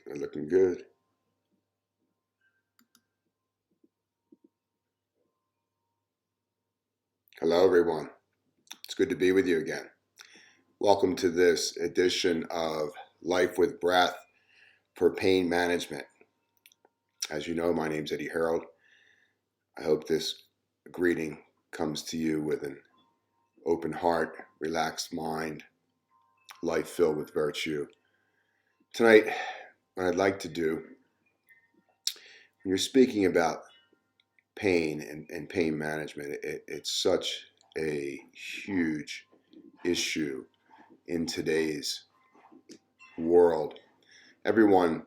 They're looking good. Hello, everyone. It's good to be with you again. Welcome to this edition of Life with Breath for Pain Management. As you know, my name's Harrold. I hope this greeting comes to you with an open heart, relaxed mind, life filled with virtue. Tonight, what I'd like to do, when you're speaking about pain and pain management, it's such a huge issue in today's world. Everyone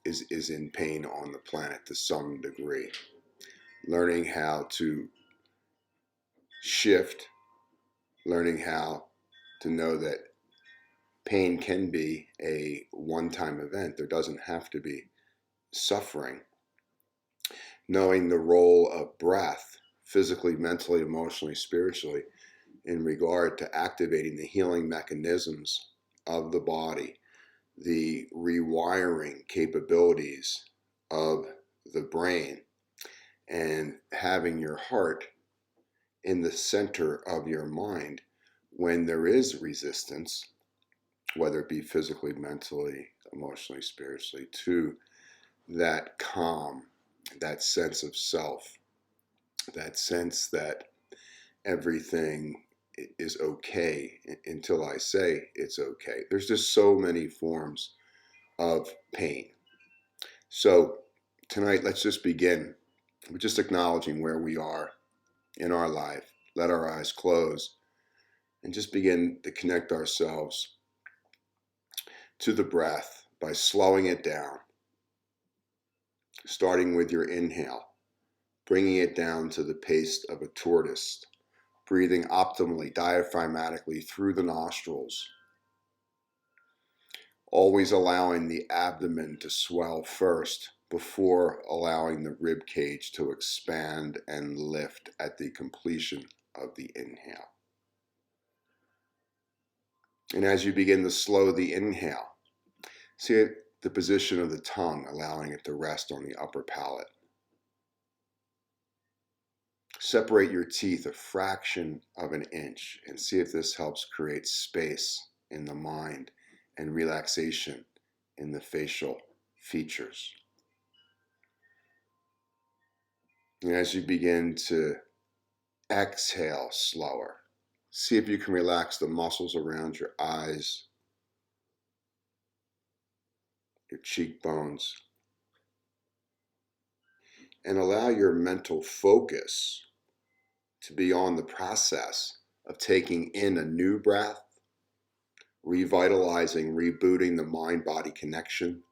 is in pain on the planet to some degree. Learning how to shift, learning how to know that pain can be a one-time event. There doesn't have to be suffering. Knowing the role of breath, physically, mentally, emotionally, spiritually, in regard to activating the healing mechanisms of the body, the rewiring capabilities of the brain, and having your heart in the center of your mind when there is resistance, whether it be physically, mentally, emotionally, spiritually, to that calm, that sense of self, that sense that everything is okay until I say it's okay. There's just so many forms of pain. So tonight, let's just begin with just acknowledging where we are in our life. Let our eyes close and just begin to connect ourselves to the breath by slowing it down, starting with your inhale, bringing it down to the pace of a tortoise, breathing optimally, diaphragmatically through the nostrils, always allowing the abdomen to swell first before allowing the rib cage to expand and lift at the completion of the inhale. And as you begin to slow the inhale, see the position of the tongue, allowing it to rest on the upper palate. Separate your teeth a fraction of an inch and see if this helps create space in the mind and relaxation in the facial features. And as you begin to exhale slower, see if you can relax the muscles around your eyes, your cheekbones, and allow your mental focus to be on the process of taking in a new breath, revitalizing, rebooting the mind-body connection,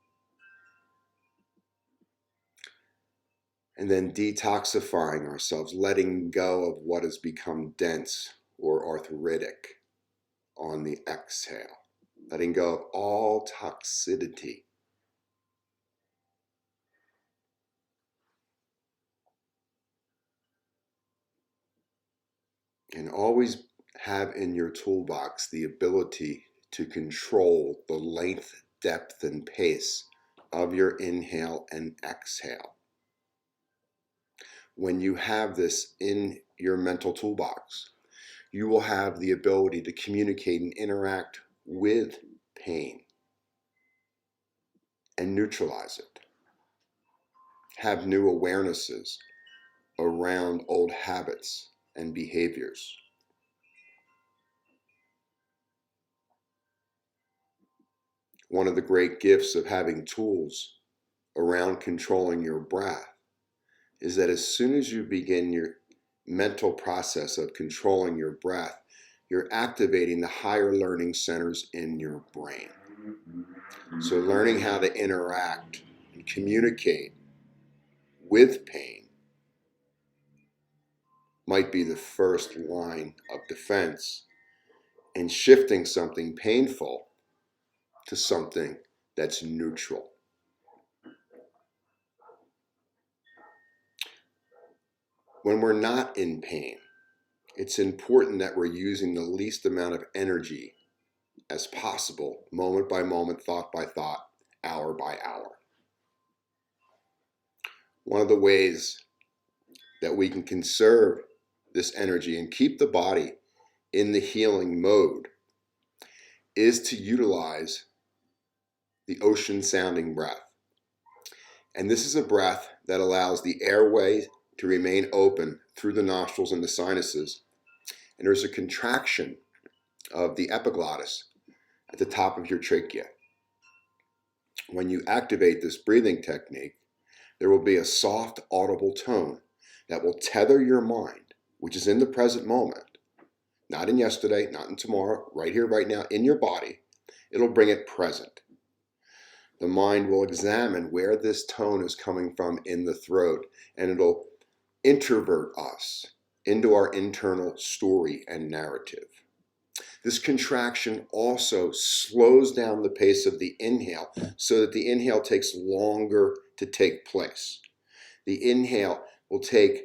and then detoxifying ourselves, letting go of what has become dense or arthritic on the exhale, letting go of all toxicity. And always have in your toolbox the ability to control the length, depth, and pace of your inhale and exhale. When you have this in your mental toolbox, you will have the ability to communicate and interact with pain and neutralize it. Have new awarenesses around old habits and behaviors. One of the great gifts of having tools around controlling your breath is that as soon as you begin your mental process of controlling your breath, you're activating the higher learning centers in your brain. So learning how to interact and communicate with pain might be the first line of defense in shifting something painful to something that's neutral. When we're not in pain, it's important that we're using the least amount of energy as possible, moment by moment, thought by thought, hour by hour. One of the ways that we can conserve this energy and keep the body in the healing mode is to utilize the ocean sounding breath. And this is a breath that allows the airway to remain open through the nostrils and the sinuses. And there's a contraction of the epiglottis at the top of your trachea. When you activate this breathing technique, there will be a soft, audible tone that will tether your mind, which is in the present moment, not in yesterday, not in tomorrow, right here, right now, in your body. It'll bring it present. The mind will examine where this tone is coming from in the throat, and it'll introvert us into our internal story and narrative. This contraction also slows down the pace of the inhale so that the inhale takes longer to take place. The inhale will take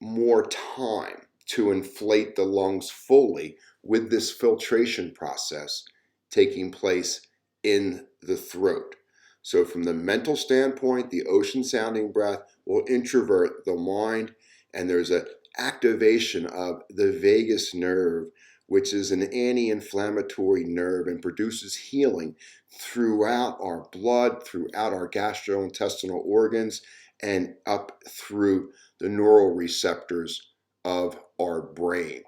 more time to inflate the lungs fully with this filtration process taking place in the throat. So from the mental standpoint, the ocean sounding breath will introvert the mind, and there's an activation of the vagus nerve, which is an anti-inflammatory nerve and produces healing throughout our blood, throughout our gastrointestinal organs, and up through the neural receptors of our brain.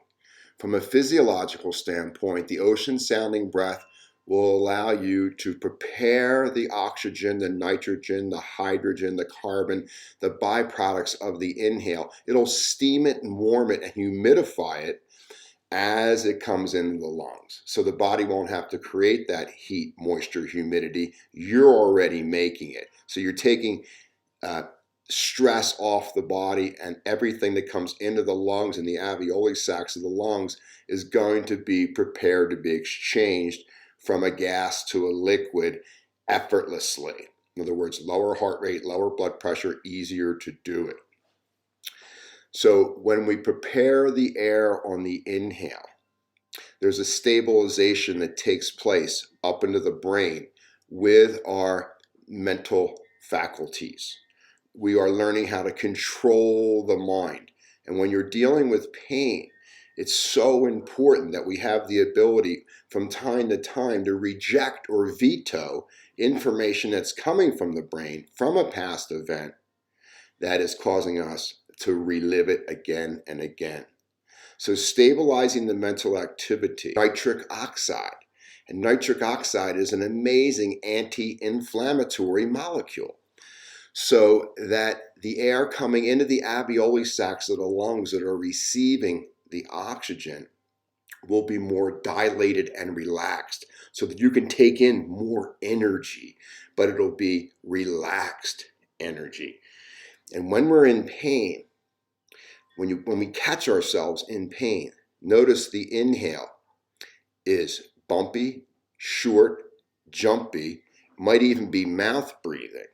From a physiological standpoint, the ocean sounding breath will allow you to prepare the oxygen, the nitrogen, the hydrogen, the carbon, the byproducts of the inhale. It'll steam it and warm it and humidify it as it comes into the lungs. So the body won't have to create that heat, moisture, humidity. You're already making it. So you're taking stress off the body, and everything that comes into the lungs and the alveoli sacs of the lungs is going to be prepared to be exchanged from a gas to a liquid effortlessly. In other words, lower heart rate, lower blood pressure, easier to do it. So when we prepare the air on the inhale, there's a stabilization that takes place up into the brain with our mental faculties. We are learning how to control the mind. And when you're dealing with pain, it's so important that we have the ability from time to time to reject or veto information that's coming from the brain, from a past event that is causing us to relive it again and again. So stabilizing the mental activity, nitric oxide. And nitric oxide is an amazing anti-inflammatory molecule. So that the air coming into the alveoli sacs of the lungs that are receiving the oxygen will be more dilated and relaxed so that you can take in more energy, but it'll be relaxed energy. And when we're in pain, when we catch ourselves in pain, notice the inhale is bumpy, short, jumpy, might even be mouth breathing.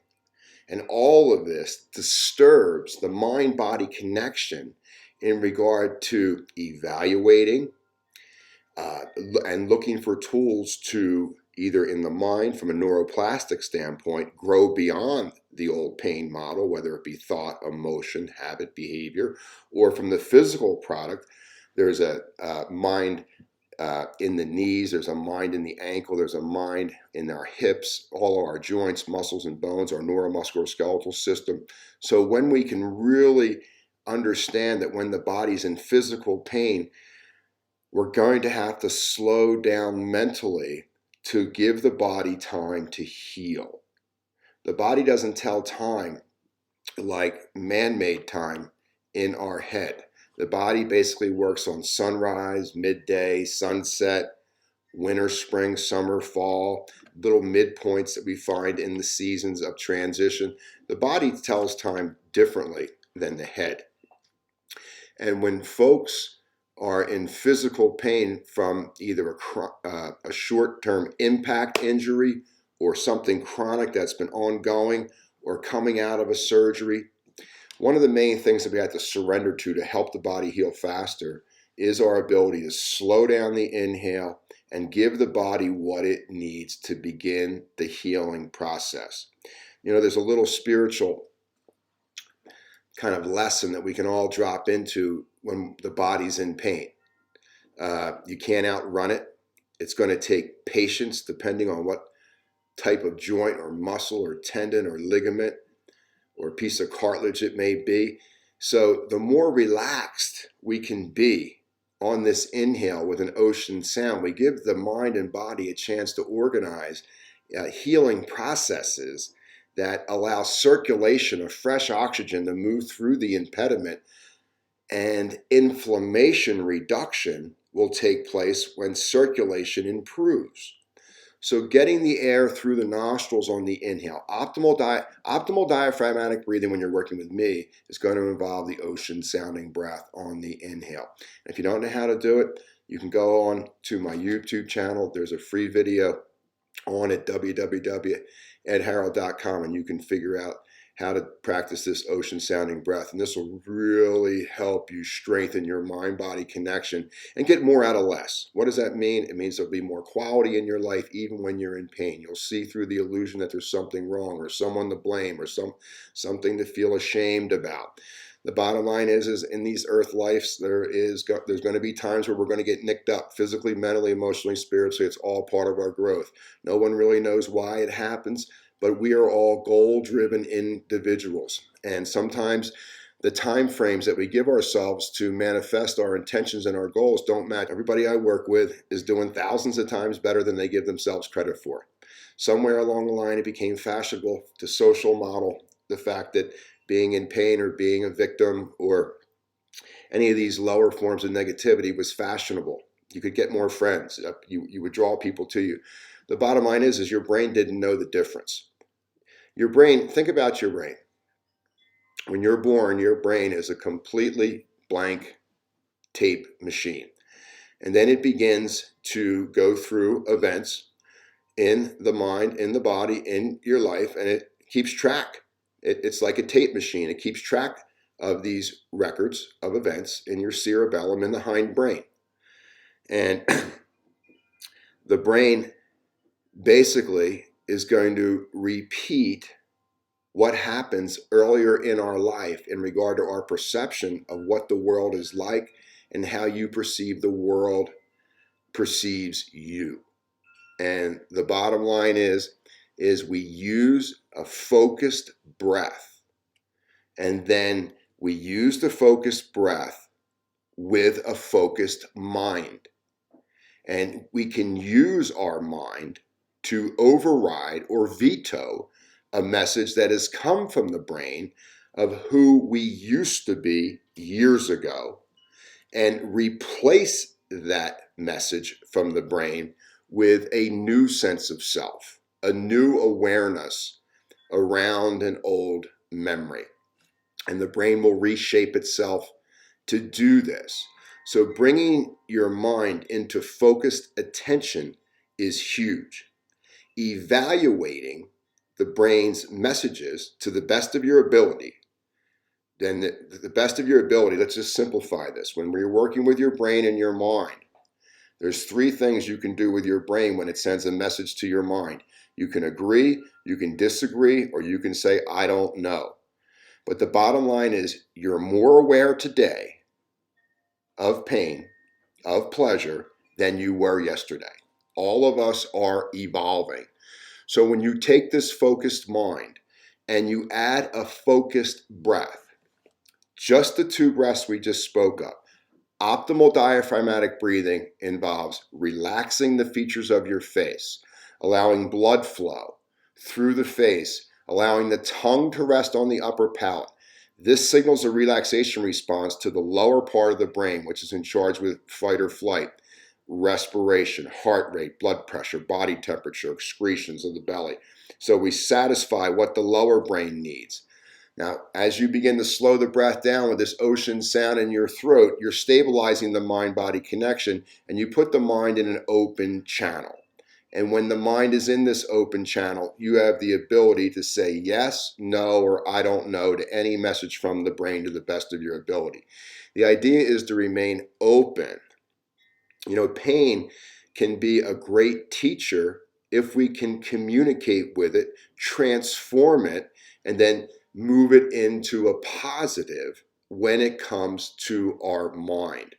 And all of this disturbs the mind-body connection in regard to evaluating and looking for tools to either in the mind from a neuroplastic standpoint grow beyond the old pain model, whether it be thought, emotion, habit, behavior, or from the physical product, there's a mind in the knees, there's a mind in the ankle, there's a mind in our hips, all of our joints, muscles, and bones, our neuromusculoskeletal system. So when we can really understand that when the body's in physical pain, we're going to have to slow down mentally to give the body time to heal. The body doesn't tell time like man-made time in our head. The body basically works on sunrise, midday, sunset, winter, spring, summer, fall, little midpoints that we find in the seasons of transition. The body tells time differently than the head. And when folks are in physical pain from either a short-term impact injury or something chronic that's been ongoing or coming out of a surgery, one of the main things that we have to surrender to help the body heal faster is our ability to slow down the inhale and give the body what it needs to begin the healing process. You know, there's a little spiritual kind of lesson that we can all drop into when the body's in pain. You can't outrun it. It's going to take patience depending on what type of joint or muscle or tendon or ligament or piece of cartilage it may be. So the more relaxed we can be on this inhale with an ocean sound, we give the mind and body a chance to organize healing processes that allow circulation of fresh oxygen to move through the impediment, and inflammation reduction will take place when circulation improves. So getting the air through the nostrils on the inhale, optimal diaphragmatic breathing when you're working with me is going to involve the ocean sounding breath on the inhale. And if you don't know how to do it, you can go on to my YouTube channel. There's a free video on at www.edharrold.com, and you can figure out how to practice this ocean sounding breath. And this will really help you strengthen your mind-body connection and get more out of less. What does that mean? It means there'll be more quality in your life even when you're in pain. You'll see through the illusion that there's something wrong or someone to blame or something to feel ashamed about. The bottom line is in these earth lives, there's going to be times where we're going to get nicked up physically, mentally, emotionally, spiritually. It's all part of our growth. No one really knows why it happens, but we are all goal-driven individuals. And sometimes the time frames that we give ourselves to manifest our intentions and our goals don't match. Everybody I work with is doing thousands of times better than they give themselves credit for. Somewhere along the line, it became fashionable to social model the fact that being in pain or being a victim or any of these lower forms of negativity was fashionable. You could get more friends. You would draw people to you. The bottom line is your brain didn't know the difference. Your brain, think about your brain. When you're born, your brain is a completely blank tape machine. And then it begins to go through events in the mind, in the body, in your life, and it keeps track. It's like a tape machine. It keeps track of these records of events in your cerebellum in the hindbrain. And the brain basically is going to repeat what happens earlier in our life in regard to our perception of what the world is like and how you perceive the world perceives you. And the bottom line is we use a focused breath, and then we use the focused breath with a focused mind. And we can use our mind to override or veto a message that has come from the brain of who we used to be years ago, and replace that message from the brain with a new sense of self, a new awareness around an old memory. And the brain will reshape itself to do this. So bringing your mind into focused attention is huge. Evaluating the brain's messages to the best of your ability, then the best of your ability, let's just simplify this. When we're working with your brain and your mind, there's three things you can do with your brain when it sends a message to your mind. You can agree, you can disagree, or you can say, I don't know. But the bottom line is you're more aware today of pain, of pleasure, than you were yesterday. All of us are evolving. So when you take this focused mind and you add a focused breath, just the two breaths we just spoke of, optimal diaphragmatic breathing involves relaxing the features of your face, allowing blood flow through the face, allowing the tongue to rest on the upper palate. This signals a relaxation response to the lower part of the brain, which is in charge with fight or flight, respiration, heart rate, blood pressure, body temperature, excretions of the belly. So we satisfy what the lower brain needs. Now, as you begin to slow the breath down with this ocean sound in your throat, you're stabilizing the mind-body connection, and you put the mind in an open channel. And when the mind is in this open channel, you have the ability to say yes, no, or I don't know to any message from the brain to the best of your ability. The idea is to remain open. Pain can be a great teacher if we can communicate with it, transform it, and then move it into a positive when it comes to our mind.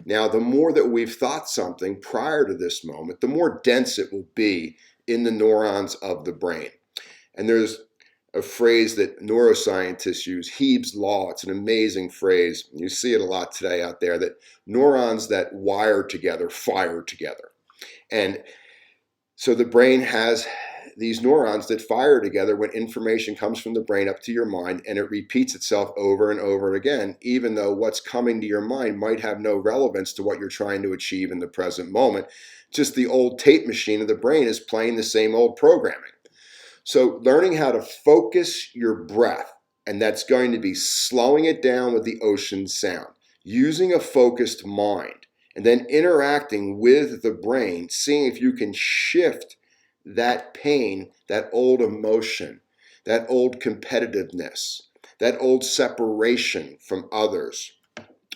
Now, the more that we've thought something prior to this moment, the more dense it will be in the neurons of the brain. And there's a phrase that neuroscientists use, Hebe's law. It's an amazing phrase. You see it a lot today out there, that neurons that wire together fire together. And so the brain has these neurons that fire together when information comes from the brain up to your mind, and it repeats itself over and over again, even though what's coming to your mind might have no relevance to what you're trying to achieve in the present moment. Just the old tape machine of the brain is playing the same old programming. So learning how to focus your breath, and that's going to be slowing it down with the ocean sound, using a focused mind, and then interacting with the brain, seeing if you can shift that pain, that old emotion, that old competitiveness, that old separation from others,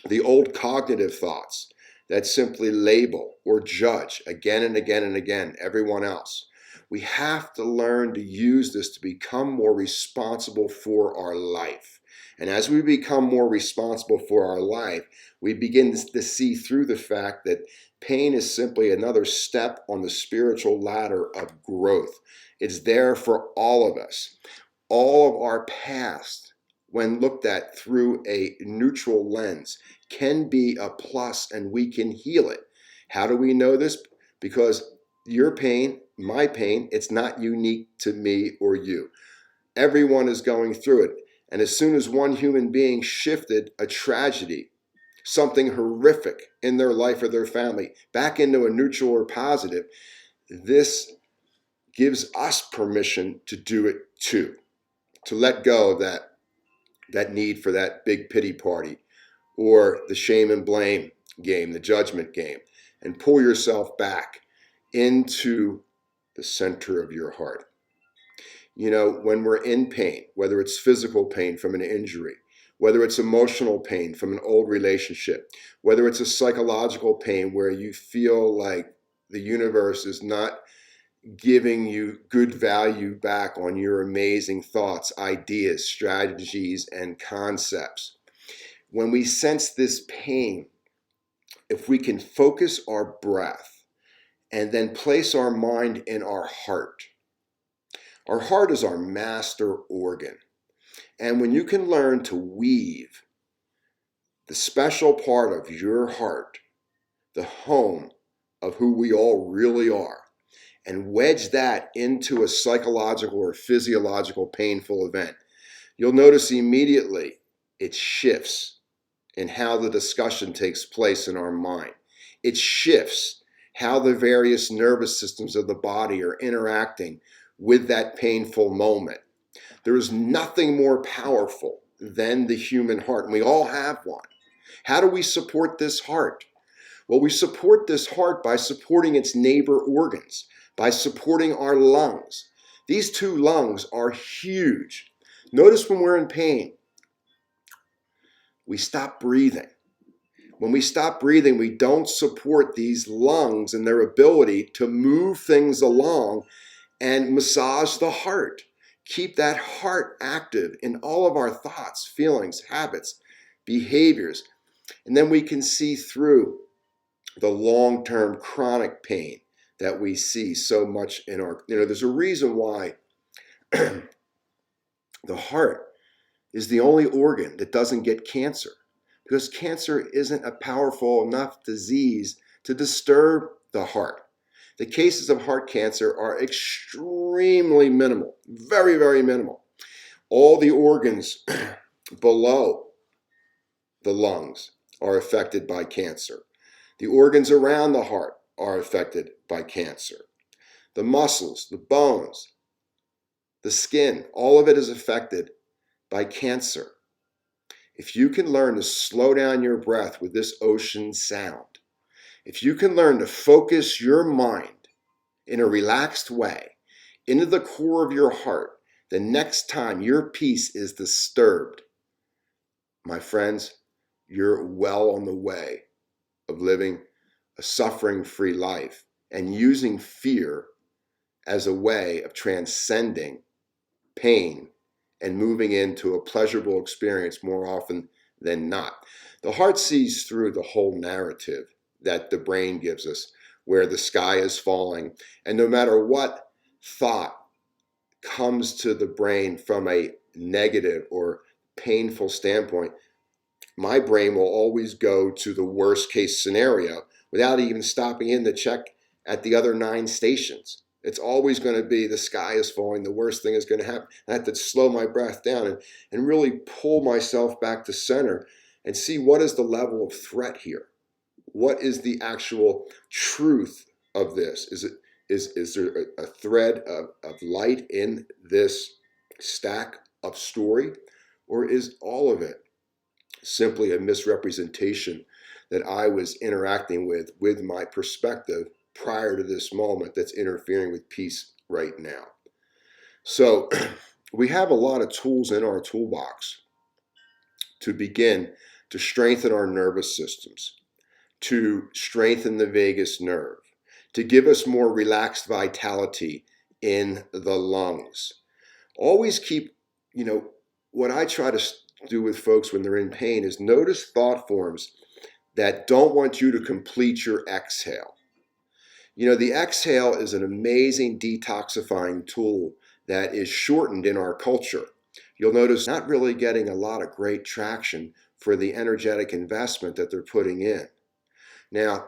the old cognitive thoughts that simply label or judge again and again and again everyone else. We have to learn to use this to become more responsible for our life. And as we become more responsible for our life, we begin to see through the fact that pain is simply another step on the spiritual ladder of growth. It's there for all of us. All of our past, when looked at through a neutral lens, can be a plus, and we can heal it. How do we know this? Because your pain, my pain, it's not unique to me or you. Everyone is going through it. And as soon as one human being shifted a tragedy, something horrific in their life or their family, back into a neutral or positive, this gives us permission to do it too. To let go of that need for that big pity party or the shame and blame game, the judgment game, and pull yourself back into the center of your heart. When we're in pain, whether it's physical pain from an injury, whether it's emotional pain from an old relationship, whether it's a psychological pain where you feel like the universe is not giving you good value back on your amazing thoughts, ideas, strategies, and concepts. When we sense this pain, if we can focus our breath and then place our mind in our heart is our master organ. And when you can learn to weave the special part of your heart, the home of who we all really are, and wedge that into a psychological or physiological painful event, you'll notice immediately it shifts in how the discussion takes place in our mind. It shifts how the various nervous systems of the body are interacting with that painful moment. There is nothing more powerful than the human heart, and we all have one. How do we support this heart? Well, we support this heart by supporting its neighbor organs, by supporting our lungs. These two lungs are huge. Notice when we're in pain, we stop breathing. When we stop breathing, we don't support these lungs and their ability to move things along and massage the heart. Keep that heart active in all of our thoughts, feelings, habits, behaviors. And then we can see through the long-term chronic pain that we see so much in our, there's a reason why the heart is the only organ that doesn't get cancer, because cancer isn't a powerful enough disease to disturb the heart. The cases of heart cancer are extremely minimal, very, very minimal. All the organs below the lungs are affected by cancer. The organs around the heart are affected by cancer. The muscles, the bones, the skin, all of it is affected by cancer. If you can learn to slow down your breath with this ocean sound, if you can learn to focus your mind in a relaxed way into the core of your heart the next time your peace is disturbed, my friends, you're well on the way of living a suffering-free life and using fear as a way of transcending pain and moving into a pleasurable experience more often than not. The heart sees through the whole narrative that the brain gives us, where the sky is falling, and no matter what thought comes to the brain from a negative or painful standpoint, my brain will always go to the worst case scenario without even stopping in to check at the other 9 stations. It's always going to be the sky is falling, the worst thing is going to happen. I have to slow my breath down and really pull myself back to center and see what is the level of threat here. What is the actual truth of this? Is there a thread of light in this stack of story, or is all of it simply a misrepresentation that I was interacting with my perspective prior to this moment that's interfering with peace right now? So we have a lot of tools in our toolbox to begin to strengthen our nervous systems, to strengthen the vagus nerve, to give us more relaxed vitality in the lungs. Always keep, what I try to do with folks when they're in pain is notice thought forms that don't want you to complete your exhale. The exhale is an amazing detoxifying tool that is shortened in our culture. You'll notice not really getting a lot of great traction for the energetic investment that they're putting in. Now,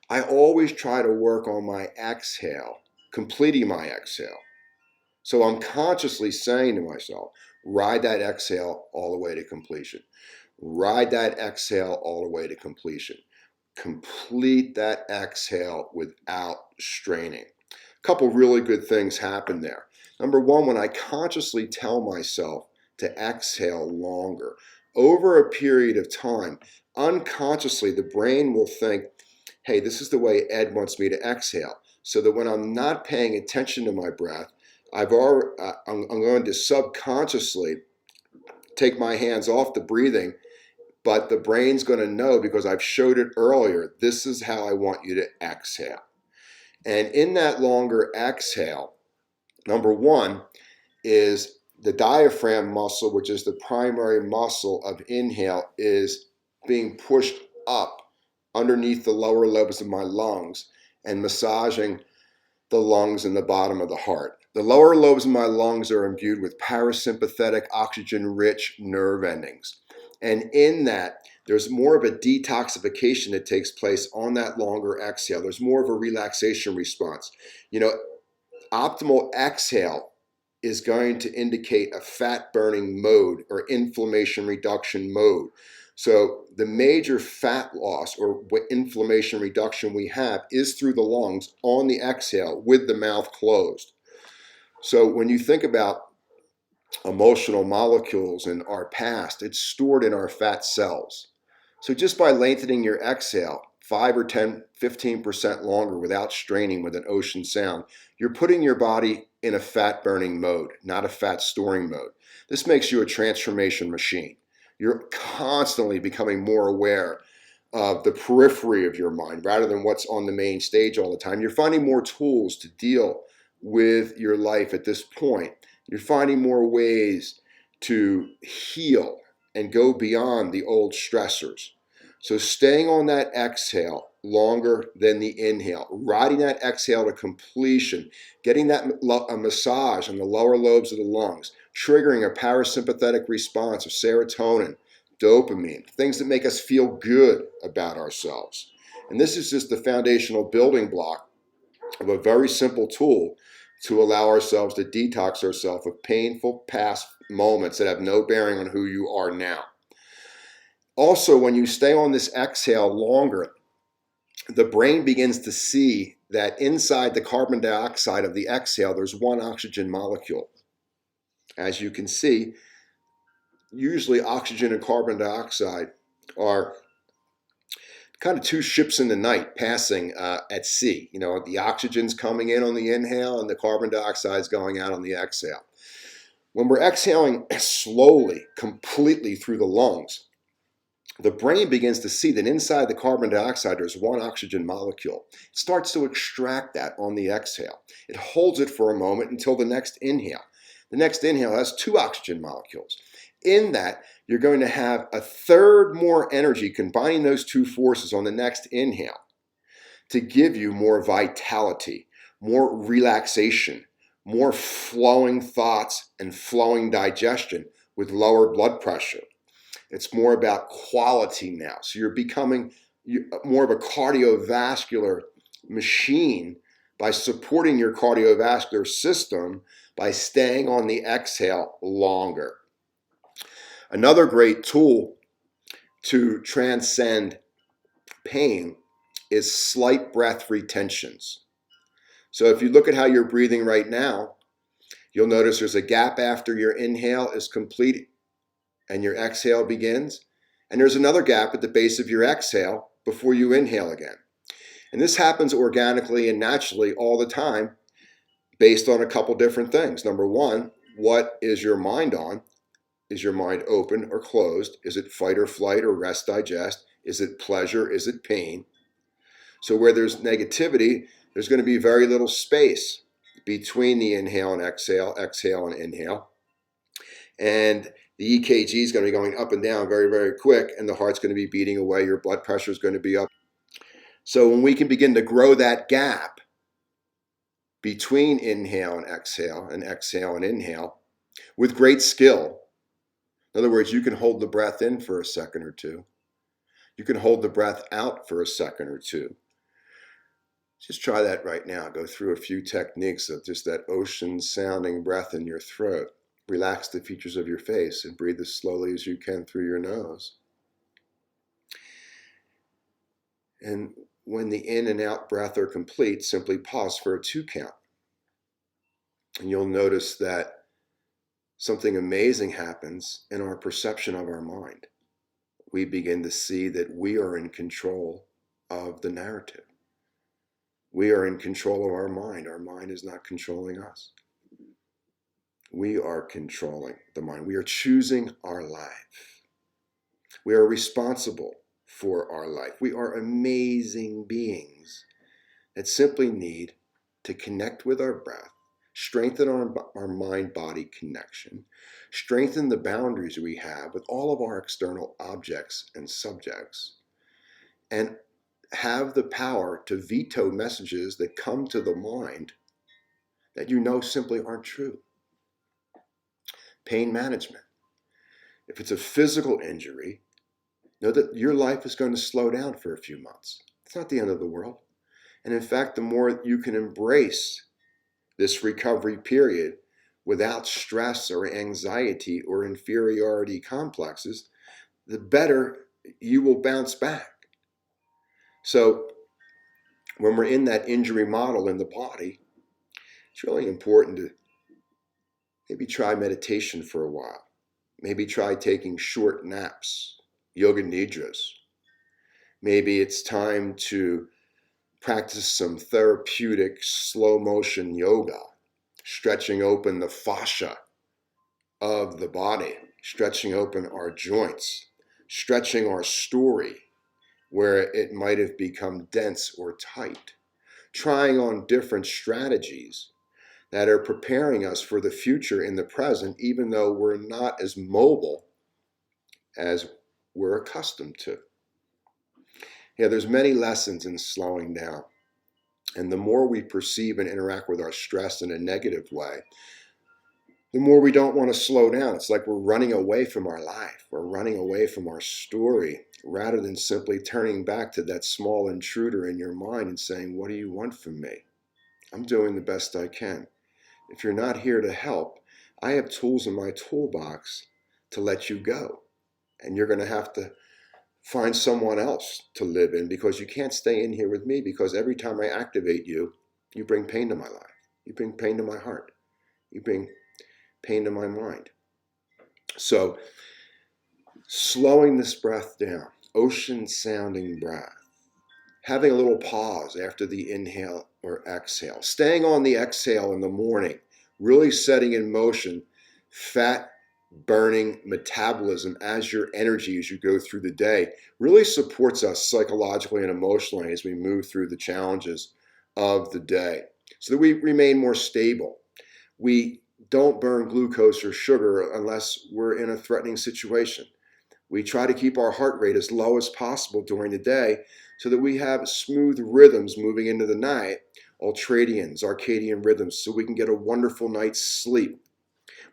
I always try to work on my exhale, completing my exhale. So I'm consciously saying to myself, ride that exhale all the way to completion. Ride that exhale all the way to completion. Complete that exhale without straining. A couple really good things happen there. Number one, when I consciously tell myself to exhale longer, over a period of time, unconsciously the brain will think, hey, this is the way Ed wants me to exhale. So that when I'm not paying attention to my breath, I'm going to subconsciously take my hands off the breathing, but the brain's going to know because I've showed it earlier, this is how I want you to exhale. And in that longer exhale, number one is the diaphragm muscle, which is the primary muscle of inhale, is being pushed up underneath the lower lobes of my lungs and massaging the lungs and the bottom of the heart. The lower lobes of my lungs are imbued with parasympathetic, oxygen-rich nerve endings. And in that, there's more of a detoxification that takes place on that longer exhale. There's more of a relaxation response. Optimal exhale is going to indicate a fat burning mode or inflammation reduction mode. So the major fat loss or inflammation reduction we have is through the lungs on the exhale with the mouth closed. So when you think about emotional molecules in our past, it's stored in our fat cells. So just by lengthening your exhale 5 or 10, 15% longer without straining with an ocean sound, you're putting your body in a fat burning mode, not a fat storing mode. This makes you a transformation machine. You're constantly becoming more aware of the periphery of your mind rather than what's on the main stage all the time. You're finding more tools to deal with your life at this point. You're finding more ways to heal and go beyond the old stressors. So staying on that exhale longer than the inhale, riding that exhale to completion, getting that a massage on the lower lobes of the lungs, triggering a parasympathetic response of serotonin, dopamine, things that make us feel good about ourselves. And this is just the foundational building block of a very simple tool to allow ourselves to detox ourselves of painful past moments that have no bearing on who you are now. Also, when you stay on this exhale longer, the brain begins to see that inside the carbon dioxide of the exhale, there's one oxygen molecule. As you can see, usually oxygen and carbon dioxide are kind of two ships in the night passing at sea. You know, the oxygen's coming in on the inhale and the carbon dioxide's going out on the exhale. When we're exhaling slowly, completely through the lungs, the brain begins to see that inside the carbon dioxide there's one oxygen molecule. It starts to extract that on the exhale. It holds it for a moment until the next inhale. The next inhale has two oxygen molecules. In that, you're going to have a third more energy combining those two forces on the next inhale to give you more vitality, more relaxation, more flowing thoughts and flowing digestion with lower blood pressure. It's more about quality now. So you're becoming more of a cardiovascular machine by supporting your cardiovascular system by staying on the exhale longer. Another great tool to transcend pain is slight breath retentions. So if you look at how you're breathing right now, you'll notice there's a gap after your inhale is complete and your exhale begins. And there's another gap at the base of your exhale before you inhale again. And this happens organically and naturally all the time based on a couple different things. Number one, what is your mind on? Is your mind open or closed? Is it fight or flight or rest digest? Is it pleasure? Is it pain? So where there's negativity, there's going to be very little space between the inhale and exhale and inhale. And the EKG is going to be going up and down very, very quick, and the heart's going to be beating away. Your blood pressure is going to be up. So when we can begin to grow that gap between inhale and exhale and inhale with great skill, in other words, you can hold the breath in for a second or two. You can hold the breath out for a second or two. Just try that right now. Go through a few techniques of just that ocean sounding breath in your throat. Relax the features of your face and breathe as slowly as you can through your nose. And when the in and out breath are complete, simply pause for a 2 count. And you'll notice that something amazing happens in our perception of our mind. We begin to see that we are in control of the narrative. We are in control of our mind. Our mind is not controlling us. We are controlling the mind. We are choosing our life. We are responsible for our life. We are amazing beings that simply need to connect with our breath, strengthen our mind-body connection, strengthen the boundaries we have with all of our external objects and subjects, and have the power to veto messages that come to the mind that you know simply aren't true. Pain management. If it's a physical injury, know that your life is going to slow down for a few months. It's not the end of the world. And in fact, the more you can embrace this recovery period without stress or anxiety or inferiority complexes, the better you will bounce back. So when we're in that injury model in the body, it's really important to maybe try meditation for a while. Maybe try taking short naps, yoga nidras. Maybe it's time to practice some therapeutic slow motion yoga, stretching open the fascia of the body, stretching open our joints, stretching our story where it might have become dense or tight, trying on different strategies that are preparing us for the future in the present, even though we're not as mobile as we're accustomed to. Yeah, there's many lessons in slowing down. And the more we perceive and interact with our stress in a negative way, the more we don't want to slow down. It's like we're running away from our life. We're running away from our story rather than simply turning back to that small intruder in your mind and saying, what do you want from me? I'm doing the best I can. If you're not here to help, I have tools in my toolbox to let you go. And you're going to have to find someone else to live in because you can't stay in here with me because every time I activate you, you bring pain to my life. You bring pain to my heart. You bring pain to my mind. So slowing this breath down, ocean sounding breath, having a little pause after the inhale or exhale, staying on the exhale in the morning, really setting in motion fat burning metabolism as your energy as you go through the day, really supports us psychologically and emotionally as we move through the challenges of the day so that we remain more stable. We don't burn glucose or sugar unless we're in a threatening situation. We try to keep our heart rate as low as possible during the day so that we have smooth rhythms moving into the night, ultradian, circadian rhythms, so we can get a wonderful night's sleep.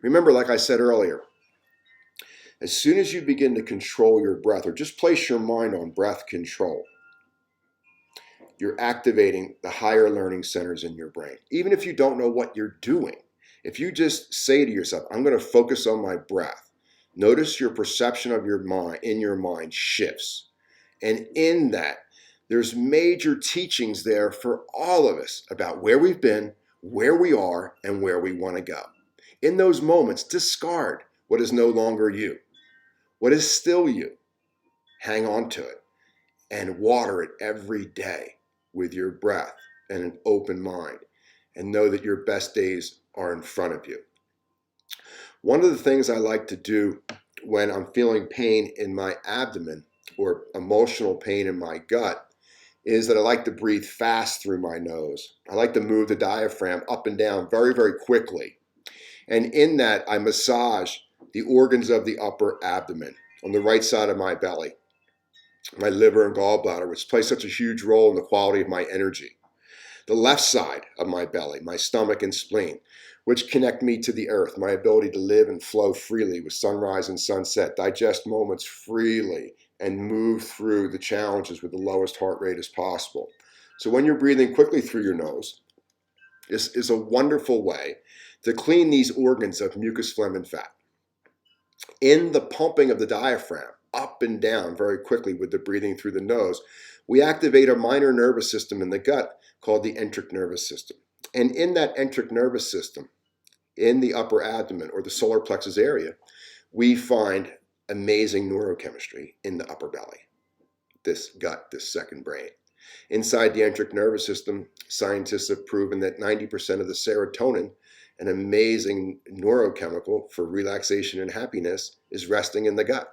Remember, like I said earlier, as soon as you begin to control your breath, or just place your mind on breath control, you're activating the higher learning centers in your brain. Even if you don't know what you're doing, if you just say to yourself, I'm going to focus on my breath, notice your perception of your mind in your mind shifts. And in that, there's major teachings there for all of us about where we've been, where we are, and where we want to go. In those moments, discard what is no longer you. What is still you? Hang on to it and water it every day with your breath and an open mind, and know that your best days are in front of you. One of the things I like to do when I'm feeling pain in my abdomen or emotional pain in my gut is that I like to breathe fast through my nose. I like to move the diaphragm up and down very, very quickly. And in that, I massage the organs of the upper abdomen on the right side of my belly, my liver and gallbladder, which play such a huge role in the quality of my energy. The left side of my belly, my stomach and spleen, which connect me to the earth, my ability to live and flow freely with sunrise and sunset, digest moments freely, and move through the challenges with the lowest heart rate as possible. So when you're breathing quickly through your nose, this is a wonderful way to clean these organs of mucus, phlegm, and fat. In the pumping of the diaphragm, up and down very quickly with the breathing through the nose, we activate a minor nervous system in the gut called the enteric nervous system. And in that enteric nervous system, in the upper abdomen or the solar plexus area, we find amazing neurochemistry in the upper belly, this gut, this second brain. Inside the enteric nervous system, scientists have proven that 90% of the serotonin, an amazing neurochemical for relaxation and happiness, is resting in the gut.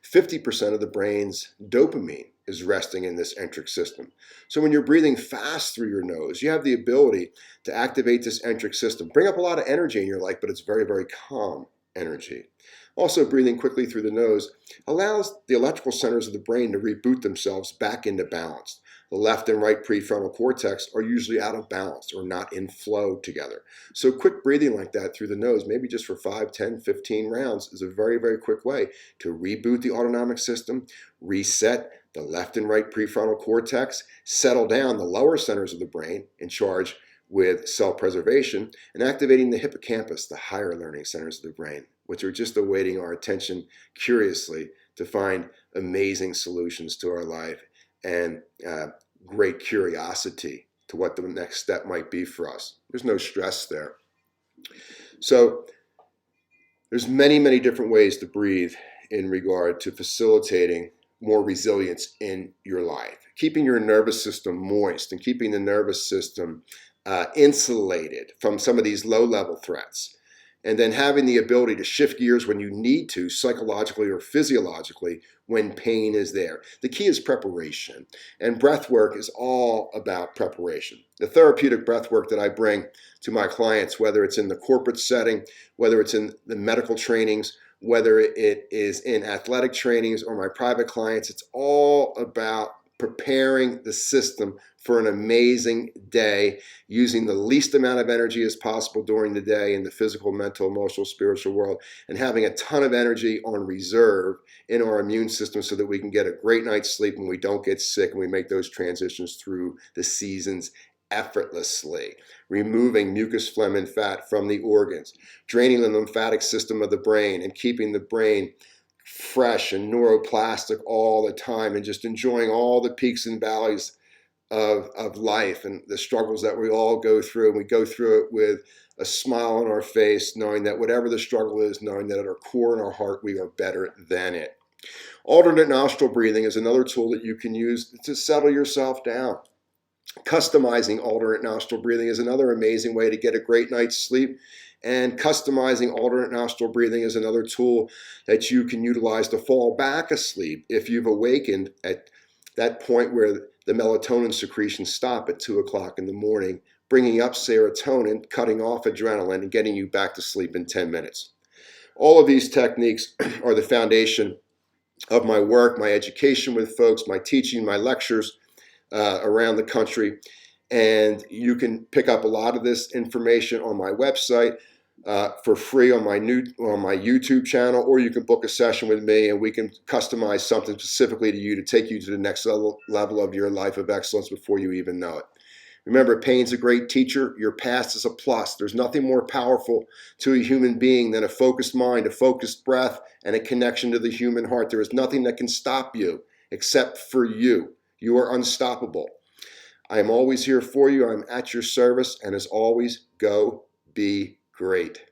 50% of the brain's dopamine is resting in this enteric system. So when you're breathing fast through your nose, you have the ability to activate this enteric system, bring up a lot of energy in your life, but it's very, very calm energy. Also, breathing quickly through the nose allows the electrical centers of the brain to reboot themselves back into balance. The left and right prefrontal cortex are usually out of balance or not in flow together. So quick breathing like that through the nose, maybe just for 5, 10, 15 rounds, is a very, very quick way to reboot the autonomic system, reset the left and right prefrontal cortex, settle down the lower centers of the brain in charge with self-preservation, and activating the hippocampus, the higher learning centers of the brain, which are just awaiting our attention curiously to find amazing solutions to our life and great curiosity to what the next step might be for us. There's no stress there. So there's many, many different ways to breathe in regard to facilitating more resilience in your life. Keeping your nervous system moist and keeping the nervous system insulated from some of these low-level threats. And then having the ability to shift gears when you need to, psychologically or physiologically, when pain is there. The key is preparation. And breath work is all about preparation. The therapeutic breath work that I bring to my clients, whether it's in the corporate setting, whether it's in the medical trainings, whether it is in athletic trainings or my private clients, it's all about preparing the system for an amazing day, using the least amount of energy as possible during the day in the physical, mental, emotional, spiritual world, and having a ton of energy on reserve in our immune system so that we can get a great night's sleep and we don't get sick and we make those transitions through the seasons effortlessly, removing mucus, phlegm, and fat from the organs, draining the lymphatic system of the brain and keeping the brain fresh and neuroplastic all the time, and just enjoying all the peaks and valleys of life and the struggles that we all go through. And we go through it with a smile on our face, knowing that whatever the struggle is, knowing that at our core and our heart, we are better than it. Alternate nostril breathing is another tool that you can use to settle yourself down. Customizing alternate nostril breathing is another amazing way to get a great night's sleep. And customizing alternate nostril breathing is another tool that you can utilize to fall back asleep if you've awakened at that point where the melatonin secretions stop at 2 o'clock in the morning, bringing up serotonin, cutting off adrenaline, and getting you back to sleep in 10 minutes. All of these techniques are the foundation of my work, my education with folks, my teaching, my lectures around the country. And you can pick up a lot of this information on my website for free on my YouTube channel, or you can book a session with me and we can customize something specifically to you to take you to the next level of your life of excellence before you even know it. Remember, pain's a great teacher. Your past is a plus. There's nothing more powerful to a human being than a focused mind, a focused breath, and a connection to the human heart. There is nothing that can stop you except for you. You are unstoppable. I am always here for you. I'm at your service. And as always, go be great.